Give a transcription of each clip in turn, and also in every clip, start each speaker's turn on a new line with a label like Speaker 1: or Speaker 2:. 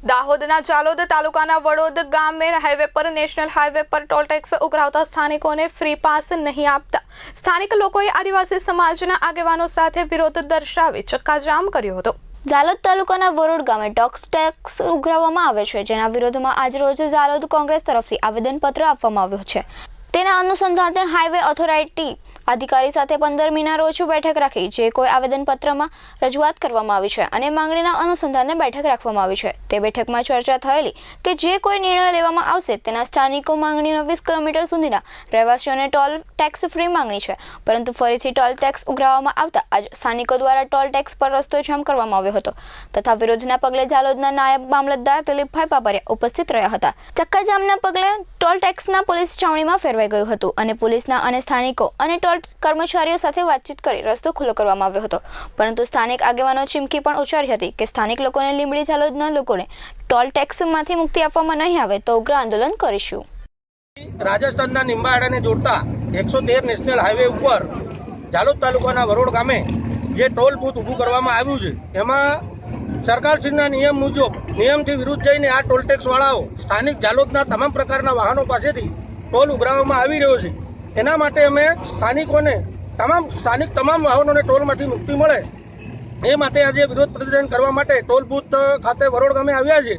Speaker 1: દાહોદના જાલોદ તાલુકાના વડોદ ગામે હાઈવે પર નેશનલ હાઈવે પર ટોલ ટેક્સ ઉઘરાવતા સ્થાનિકોને ફ્રી પાસ નહીં આપતા સ્થાનિક લોકોએ આદિવાસી સમાજના આગેવાનો સાથે વિરોધ દર્શાવી ચક્કાજામ કર્યો હતો।
Speaker 2: જાલોદ તાલુકાના વરોડ ગામે ટોલ ટેક્સ ઉઘરાવવામાં આવે છે, જેના વિરોધમાં આજરોજ જાલોદ કોંગ્રેસ તરફથી આવેદનપત્ર આપવામાં આવ્યું છે। તેના અનુસંધાને હાઈવે ઓથોરિટી अधिकारी સાથે 15મીના રોજ બેઠક રાખી જે કોઈ આવેદનપત્રમાં રજૂઆત કરવામાં આવી છે અને માંગણીના અનુસંધાને બેઠક રાખવામાં આવી છે। તે બેઠકમાં ચર્ચા થયેલી કે જે કોઈ નિર્ણય લેવામાં આવશે તેના સ્થાનિકો માંગણીનો 20 કિલોમીટર સુધીના રહેવાસીઓને ટોલ ટેક્સ ફ્રી માંગણી છે, પરંતુ ફરીથી ટોલ ટેક્સ ઉઘરાવવામાં આવતા આજ સ્થાનિકો દ્વારા ટોલ ટેક્સ પર રસ્તો જામ કરવામાં આવ્યો હતો તથા વિરોધના પગલે જાલોદના નાયબ મામલતદાર દિલીપભાઈ પાપરિયા ઉપસ્થિત રહ્યા હતા। ચક્કાજામના પગલે ટોલ ટેક્સના પોલીસ છાવણીમાં ફેરવાઈ ગયું હતું અને પોલીસના અને સ્થાનિકો અને કર્મચારીઓ સાથે વાતચીત કરી રસ્તો ખુલ્લો કરવામાં આવ્યો હતો, પરંતુ સ્થાનિક આગેવાનો ચીમકી પણ ઉચ્ચારી હતી કે સ્થાનિક લોકોને લીંબડી જાલોદના લોકોને ટોલ ટેક્સમાંથી મુક્તિ આપવામાં નહીં આવે તો ઉગ્ર આંદોલન કરીશું।
Speaker 3: રાજસ્થાનના નિંબાડાને જોડતા 113 નેશનલ હાઈવે ઉપર જાલોદ તાલુકાના વરોડ ગામે જે ટોલ બૂથ ઊભું કરવામાં આવ્યું છે, એમાં સરકારશ્રીના નિયમ મુજબ નિયમથી વિરુદ્ધ જઈને આ ટોલ ટેક્સ વાળાઓ સ્થાનિક જાલોદના તમામ પ્રકારના વાહનો પાસેથી ટોલ ઉઘરાવવામાં આવી રહ્યો છે। એના માટે અમે સ્થાનિક તમામ વાહનોને ટોલમાંથી મુક્તિ મળે એ માટે આજે વિરોધ પ્રદર્શન કરવા માટે ટોલ બૂથ ખાતે વરોડ ગામે આવ્યા છે।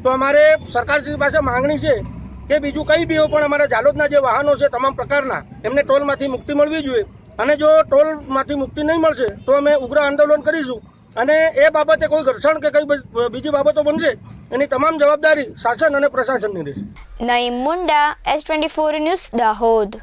Speaker 3: તો અમારે સરકારશ્રી પાસે માંગણી છે કે બીજું કંઈ બી પણ અમારા જાલોદના જે વાહનો છે તમામ પ્રકારના એમને ટોલમાંથી મુક્તિ મળવી જોઈએ અને જો ટોલમાંથી મુક્તિ નહીં મળશે તો અમે ઉગ્ર આંદોલન કરીશું અને એ બાબતે કોઈ ઘર્ષણ કે કઈ બીજી બાબતો બનશે એની તમામ જવાબદારી શાસન અને પ્રશાસનની રહેશે।
Speaker 2: Naeem Munda, S24 news, Dahod.